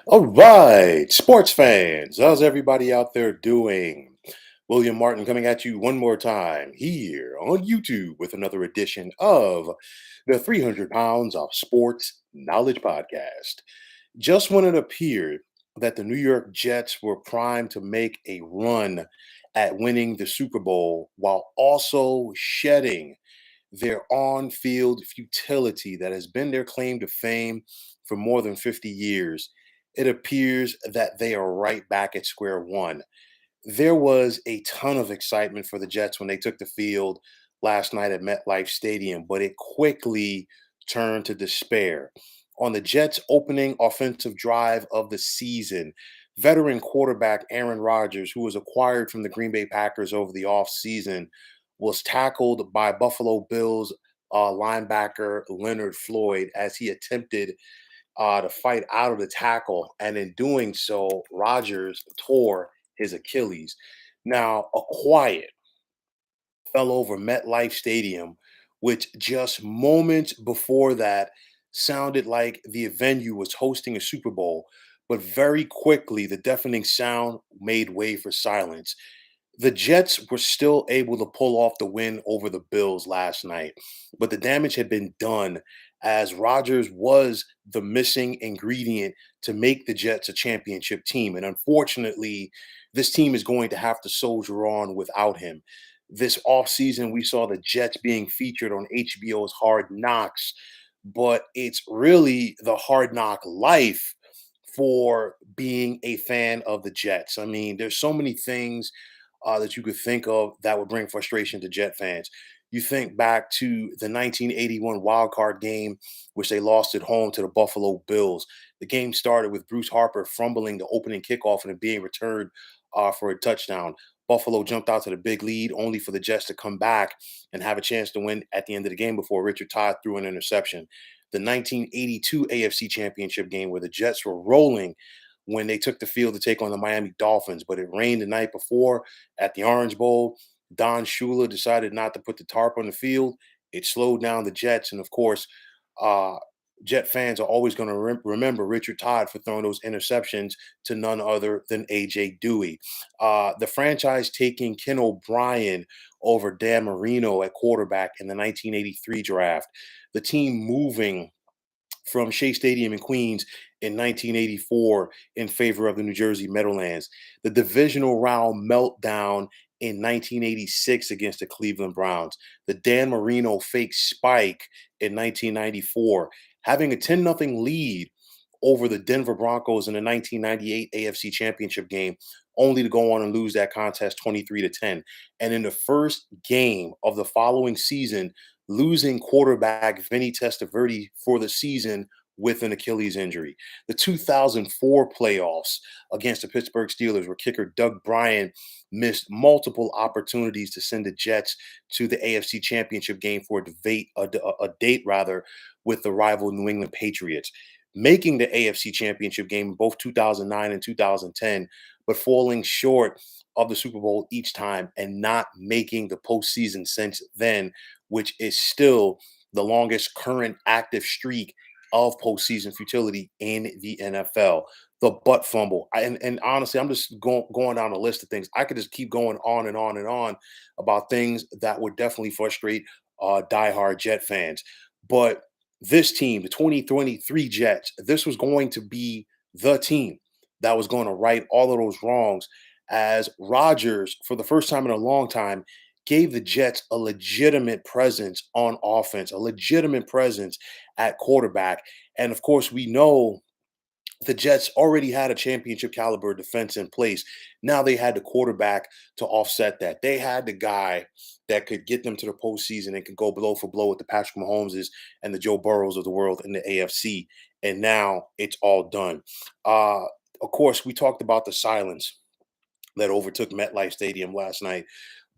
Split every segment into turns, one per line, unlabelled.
All right, sports fans, how's everybody out there doing? William Martin coming at you one more time here on YouTube with another edition of the 300 Pounds of Sports Knowledge Podcast. Just when it appeared that the New York Jets were primed to make a run at winning the Super Bowl while also shedding their on field futility that has been their claim to fame for more than 50 years, it appears that they are right back at square one. There was a ton of excitement for the Jets when they took the field last night at MetLife Stadium, but it quickly turned to despair. On the Jets' opening offensive drive of the season, veteran quarterback Aaron Rodgers, who was acquired from the Green Bay Packers over the offseason, was tackled by Buffalo Bills linebacker Leonard Floyd as he attempted to fight out of the tackle. And in doing so, Rodgers tore his Achilles. Now, a quiet fell over MetLife Stadium, which just moments before that sounded like the venue was hosting a Super Bowl. But very quickly, the deafening sound made way for silence. The Jets were still able to pull off the win over the Bills last night, but the damage had been done as Rodgers was the missing ingredient to make the Jets a championship team. And unfortunately, this team is going to have to soldier on without him. This offseason, we saw the Jets being featured on HBO's Hard Knocks, but it's really the hard knock life for being a fan of the Jets. I mean, there's so many things that you could think of that would bring frustration to Jet fans. You think back to the 1981 wild card game, which they lost at home to the Buffalo Bills. The game started with Bruce Harper fumbling the opening kickoff and it being returned for a touchdown. Buffalo jumped out to the big lead, only for the Jets to come back and have a chance to win at the end of the game before Richard Todd threw an interception. The 1982 AFC Championship game, where the Jets were rolling when they took the field to take on the Miami Dolphins, but it rained the night before at the Orange Bowl. Don Shula decided not to put the tarp on the field. It slowed down the Jets. And of course, uh, Jet fans are always going to remember Richard Todd for throwing those interceptions to none other than AJ Dewey. The franchise taking Ken O'Brien over Dan Marino at quarterback in the 1983 draft. The team moving from Shea Stadium in Queens in 1984 in favor of the New Jersey Meadowlands. The divisional round meltdown in 1986 against the Cleveland Browns. The Dan Marino fake spike in 1994. Having a 10-0 lead over the Denver Broncos in the 1998 AFC Championship game, only to go on and lose that contest 23-10. And in the first game of the following season, losing quarterback Vinny Testaverde for the season with an Achilles injury. The 2004 playoffs against the Pittsburgh Steelers, where kicker Doug Bryan missed multiple opportunities to send the Jets to the AFC Championship game for a date rather with the rival New England Patriots, making the AFC Championship game in both 2009 and 2010, but falling short of the Super Bowl each time and not making the postseason since then, which is still the longest current active streak of postseason futility in the NFL. The butt fumble. And honestly, I'm just going down a list of things. I could just keep going on and on and on about things that would definitely frustrate diehard Jet fans. But this team, the 2023 Jets, this was going to be the team that was going to right all of those wrongs as Rodgers, for the first time in a long time, gave the Jets a legitimate presence on offense, a legitimate presence at quarterback. And of course, we know the Jets already had a championship caliber defense in place. Now they had the quarterback to offset that. They had the guy that could get them to the postseason and could go blow for blow with the Patrick Mahomeses and the Joe Burrows of the world in the AFC. And now it's all done. Of course, we talked about the silence that overtook MetLife Stadium last night.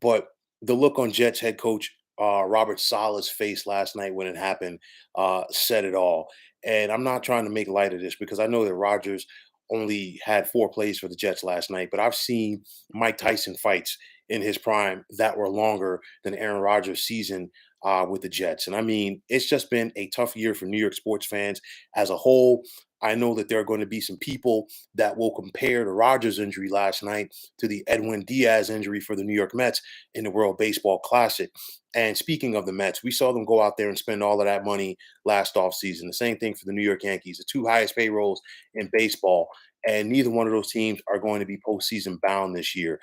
But the look on Jets head coach Robert Sala's face last night when it happened said it all. And I'm not trying to make light of this because I know that Rodgers only had 4 plays for the Jets last night, but I've seen Mike Tyson fights in his prime that were longer than Aaron Rodgers' season with the Jets. And I mean, it's just been a tough year for New York sports fans as a whole. I know that there are going to be some people that will compare the Rodgers injury last night to the Edwin Diaz injury for the New York Mets in the World Baseball Classic. And speaking of the Mets, we saw them go out there and spend all of that money last offseason. The same thing for the New York Yankees, the two highest payrolls in baseball. And neither one of those teams are going to be postseason bound this year.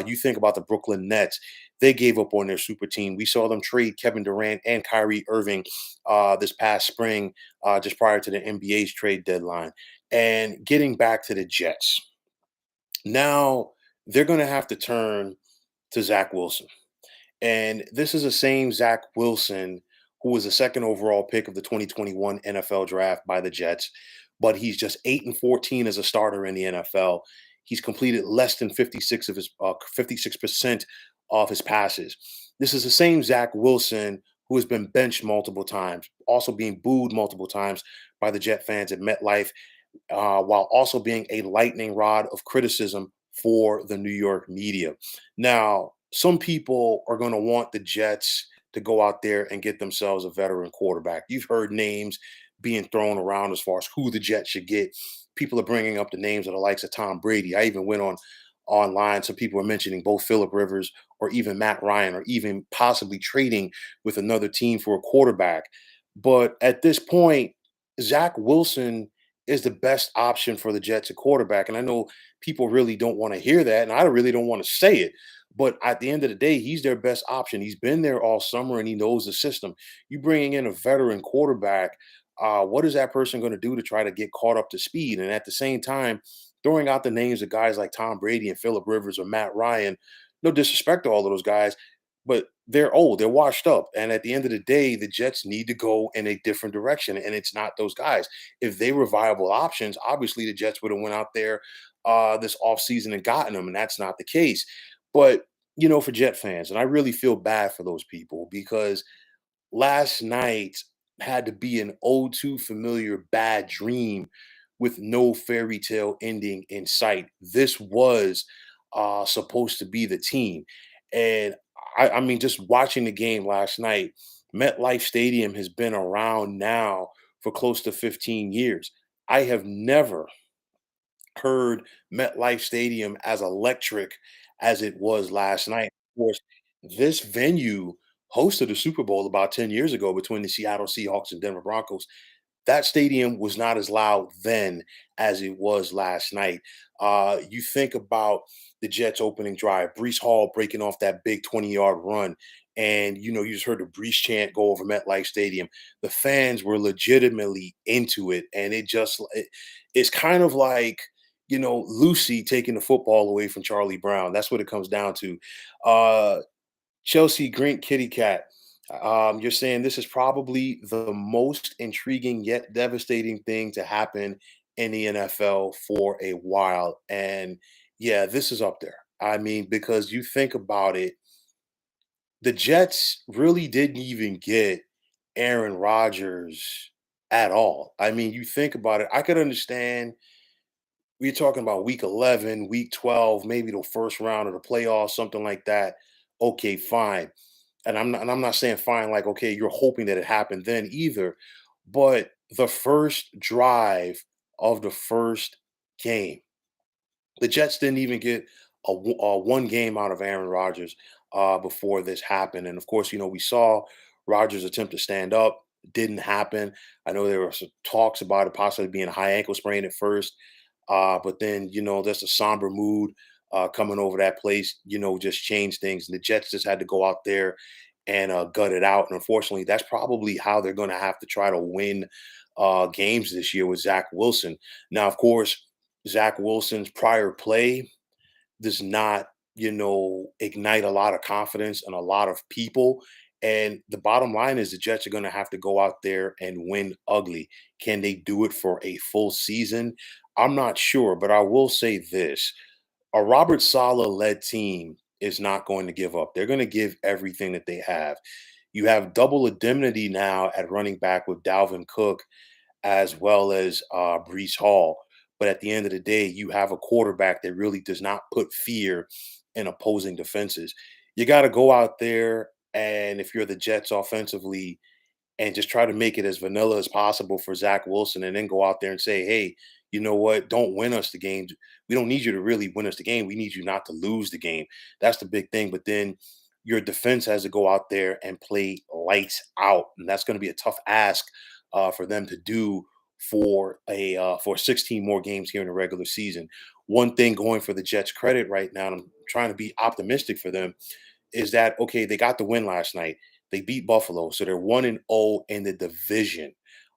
You think about the Brooklyn Nets, they gave up on their super team. We saw them trade Kevin Durant and Kyrie Irving this past spring, just prior to the NBA's trade deadline. And getting back to the Jets, now they're going to have to turn to Zach Wilson. And this is the same Zach Wilson who was the second overall pick of the 2021 NFL draft by the Jets, but he's just 8-14 as a starter in the NFL. He's completed less than 56% of his passes. This is the same Zach Wilson who has been benched multiple times, also being booed multiple times by the Jet fans at MetLife, while also being a lightning rod of criticism for the New York media. Now, some people are going to want the Jets to go out there and get themselves a veteran quarterback. You've heard names being thrown around as far as who the Jets should get. People are bringing up the names of the likes of Tom Brady. I even went on online. Some people are mentioning both Philip Rivers or even Matt Ryan, or even possibly trading with another team for a quarterback. But at this point, Zach Wilson is the best option for the Jets at quarterback. And I know people really don't want to hear that, and I really don't want to say it. But at the end of the day, he's their best option. He's been there all summer and he knows the system. You bringing in a veteran quarterback, what is that person going to do to try to get caught up to speed? And at the same time, throwing out the names of guys like Tom Brady and Philip Rivers or Matt Ryan, no disrespect to all of those guys, but they're old, they're washed up. And at the end of the day, the Jets need to go in a different direction. And it's not those guys. If they were viable options, obviously the Jets would have went out there this offseason and gotten them. And that's not the case. But for Jet fans, and I really feel bad for those people because last night had to be an all too familiar bad dream with no fairy tale ending in sight. This was supposed to be the team. And I mean, just watching the game last night, MetLife Stadium has been around now for close to 15 years. I have never heard MetLife Stadium as electric as it was last night. Of course, this venue hosted a Super Bowl about 10 years ago between the Seattle Seahawks and Denver Broncos. That stadium was not as loud then as it was last night. You think about the Jets opening drive, Brees Hall breaking off that big 20-yard run, and you just heard the Brees chant go over MetLife Stadium. The fans were legitimately into it, and it's kind of like Lucy taking the football away from Charlie Brown. That's what it comes down to. Uh, Chelsea Green Kitty Cat. You're saying this is probably the most intriguing yet devastating thing to happen in the NFL for a while. And yeah, this is up there. I mean, because you think about it, the Jets really didn't even get Aaron Rodgers at all. I mean, you think about it, I could understand we're talking about week 11, week 12, maybe the first round of the playoffs, something like that. Okay, fine. And I'm not saying fine like okay, you're hoping that it happened then either, but the first drive of the first game, the Jets didn't even get a one game out of Aaron Rodgers before this happened. And of course, we saw Rodgers attempt to stand up. Didn't happen. I know there were some talks about it possibly being a high ankle sprain at first, but then there's a somber mood coming over that place. Just changed things, and the Jets just had to go out there and gut it out. And unfortunately, that's probably how they're going to have to try to win games this year with Zach Wilson. Now, of course, Zach Wilson's prior play does not, ignite a lot of confidence in a lot of people. And the bottom line is the Jets are going to have to go out there and win ugly. Can they do it for a full season? I'm not sure, but I will say this. A Robert Saleh led team is not going to give up. They're going to give everything that they have. You have double indemnity now at running back with Dalvin Cook as well as Brees Hall. But at the end of the day, you have a quarterback that really does not put fear in opposing defenses. You got to go out there, and if you're the Jets offensively, and just try to make it as vanilla as possible for Zach Wilson and then go out there and say, hey, you know what? Don't win us the game. We don't need you to really win us the game. We need you not to lose the game. That's the big thing. But then your defense has to go out there and play lights out. And that's going to be a tough ask for them to do for 16 more games here in the regular season. One thing going for the Jets credit right now, and I'm trying to be optimistic for them, is that okay, they got the win last night. They beat Buffalo, so they're 1-0 in the division.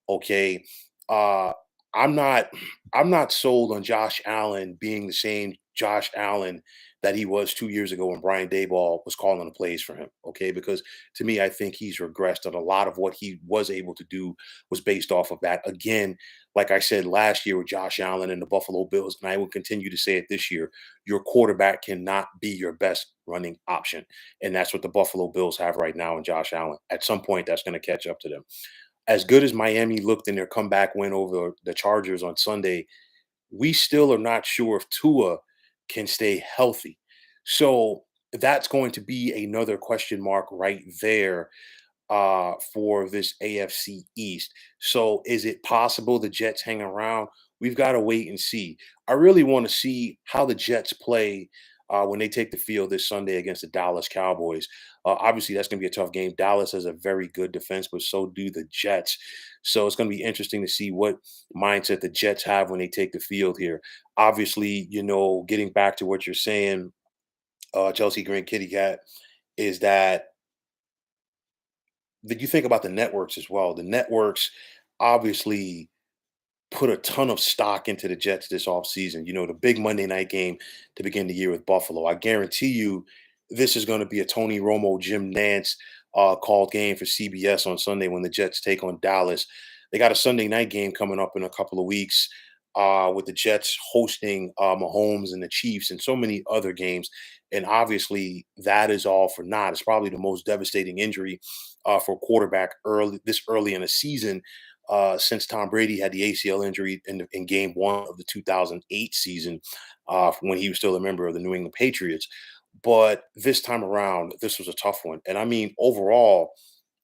Okay. Uh I'm not I'm not sold on Josh Allen being the same Josh Allen that he was 2 years ago when Brian Daboll was calling the plays for him. Okay, because to me, I think he's regressed, and a lot of what he was able to do was based off of that. Again, like I said last year with Josh Allen and the Buffalo Bills, and I will continue to say it this year, your quarterback cannot be your best running option. And that's what the Buffalo Bills have right now in Josh Allen. At some point, that's going to catch up to them. As good as Miami looked in their comeback win over the Chargers on Sunday, we still are not sure if Tua can stay healthy. So that's going to be another question mark right there for this AFC East. So is it possible the Jets hang around? We've got to wait and see. I really want to see how the Jets play when they take the field this Sunday against the Dallas Cowboys. Obviously, that's going to be a tough game. Dallas has a very good defense, but so do the Jets. So it's going to be interesting to see what mindset the Jets have when they take the field here. Obviously, getting back to what you're saying, Chelsea Green Kitty Cat, is that you think about the networks as well. The networks obviously put a ton of stock into the Jets this offseason. The big Monday night game to begin the year with Buffalo. I guarantee you this is going to be a Tony Romo, Jim Nance called game for CBS on Sunday when the Jets take on Dallas. They got a Sunday night game coming up in a couple of weeks with the Jets hosting Mahomes and the Chiefs and so many other games. And obviously, that is all for naught. It's probably the most devastating injury for a quarterback early in a season since Tom Brady had the ACL injury in Game One of the 2008 season when he was still a member of the New England Patriots. But this time around, this was a tough one. And I mean, overall,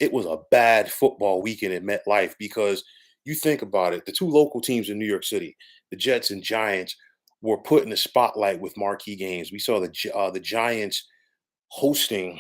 it was a bad football weekend at MetLife because you think about it, the two local teams in New York City, the Jets and Giants, were put in the spotlight with marquee games. We saw the Giants hosting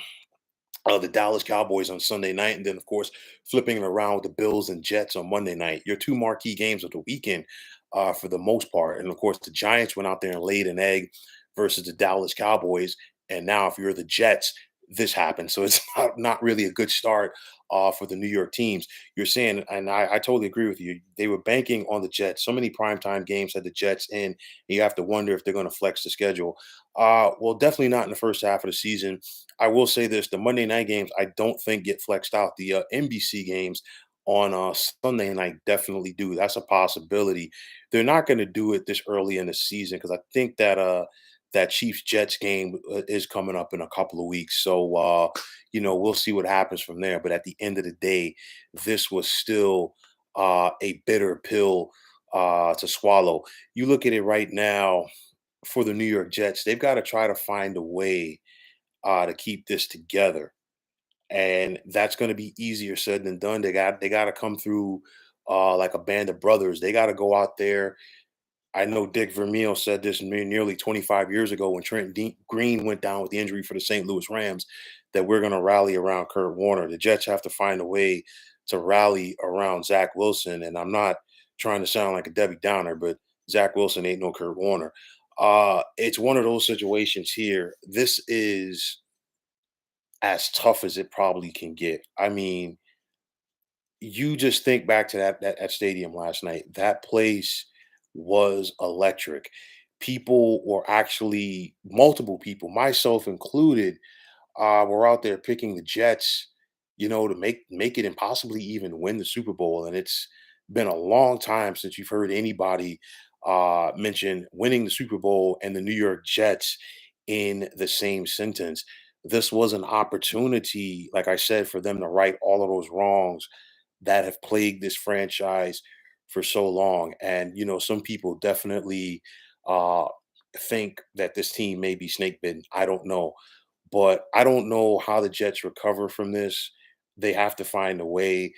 the Dallas Cowboys on Sunday night, and then of course flipping it around with the Bills and Jets on Monday night. Your two marquee games of the weekend, for the most part. And of course, the Giants went out there and laid an egg versus the Dallas Cowboys. And now, if you're the Jets, this happened. So it's not really a good start for the New York teams. You're saying, and I totally agree with you. They were banking on the Jets. So many primetime games had the Jets in. And you have to wonder if they're going to flex the schedule. Well, definitely not in the first half of the season. I will say this: the Monday night games, I don't think get flexed out. The NBC games on Sunday night definitely do. That's a possibility. They're not going to do it this early in the season because I think that that Chiefs Jets game is coming up in a couple of weeks. So we'll see what happens from there. But at the end of the day, this was still a bitter pill to swallow. You look at it right now for the New York Jets; they've got to try to find a way to keep this together, and that's going to be easier said than done. They got to come through like a band of brothers. They got to go out there. I know Dick Vermeil said this nearly 25 years ago when Green went down with the injury for the St. Louis Rams, that we're going to rally around Kurt Warner. The Jets have to find a way to rally around Zach Wilson, and I'm not trying to sound like a Debbie Downer, but Zach Wilson ain't no Kurt Warner. It's one of those situations here. This is as tough as it probably can get. I mean, you just think back to that stadium last night. That place was electric. People were actually multiple people, myself included, were out there picking the Jets, to make it and possibly even win the Super Bowl. And it's been a long time since you've heard anybody mention winning the Super Bowl and the New York Jets in the same sentence. This was an opportunity, like I said, for them to right all of those wrongs that have plagued this franchise for so long. And some people definitely uh, think that this team may be snake bitten. I don't know, but I don't know how the Jets recover from this. They have to find a way.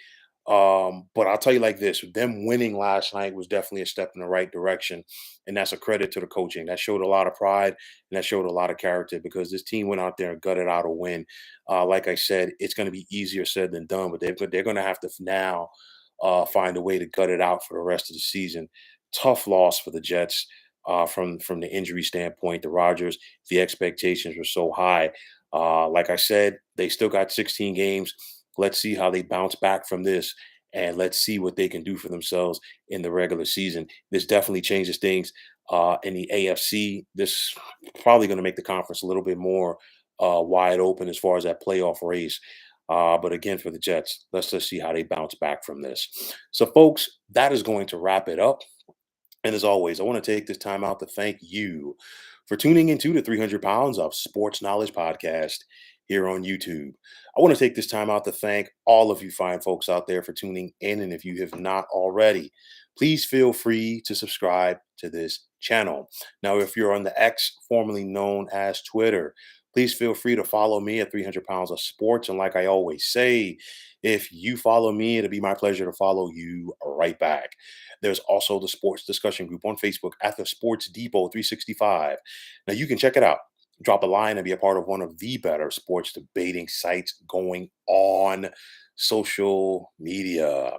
But I'll tell you like this: them winning last night was definitely a step in the right direction, and that's a credit to the coaching. That showed a lot of pride and that showed a lot of character because this team went out there and gutted out a win. Like I said, it's going to be easier said than done, but they're going to have to now find a way to gut it out for the rest of the season. Tough loss for the Jets from the injury standpoint. The Rodgers, the expectations were so high. Like I said, they still got 16 games. Let's see how they bounce back from this, and let's see what they can do for themselves in the regular season. This definitely changes things in the AFC. This probably going to make the conference a little bit more wide open as far as that playoff race. But again, for the Jets, let's just see how they bounce back from this. So, folks, that is going to wrap it up. And as always, I want to take this time out to thank you for tuning into the 300 Pounds of Sports Knowledge podcast here on YouTube. I want to take this time out to thank all of you fine folks out there for tuning in. And if you have not already, please feel free to subscribe to this channel. Now, if you're on the X, formerly known as Twitter, please feel free to follow me at 300 Pounds of Sports. And like I always say, if you follow me, it'll be my pleasure to follow you right back. There's also the sports discussion group on Facebook at the Sports Depot 365. Now you can check it out. Drop a line and be a part of one of the better sports debating sites going on social media.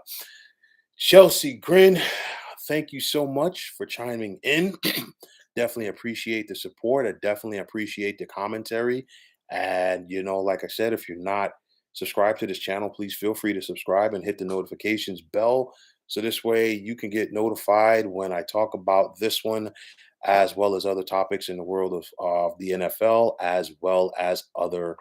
Chelsea Grin, thank you so much for chiming in. Definitely appreciate the support. I definitely appreciate the commentary. And, like I said, if you're not subscribed to this channel, please feel free to subscribe and hit the notifications bell. So this way you can get notified when I talk about this one, as well as other topics in the world of the NFL, as well as other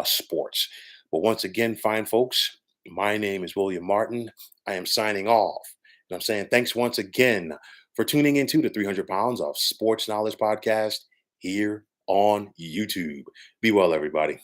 sports. But once again, fine folks, my name is William Martin. I am signing off. And I'm saying thanks once again for tuning into the 300 Pounds of Sports Knowledge podcast here on YouTube. Be well, everybody.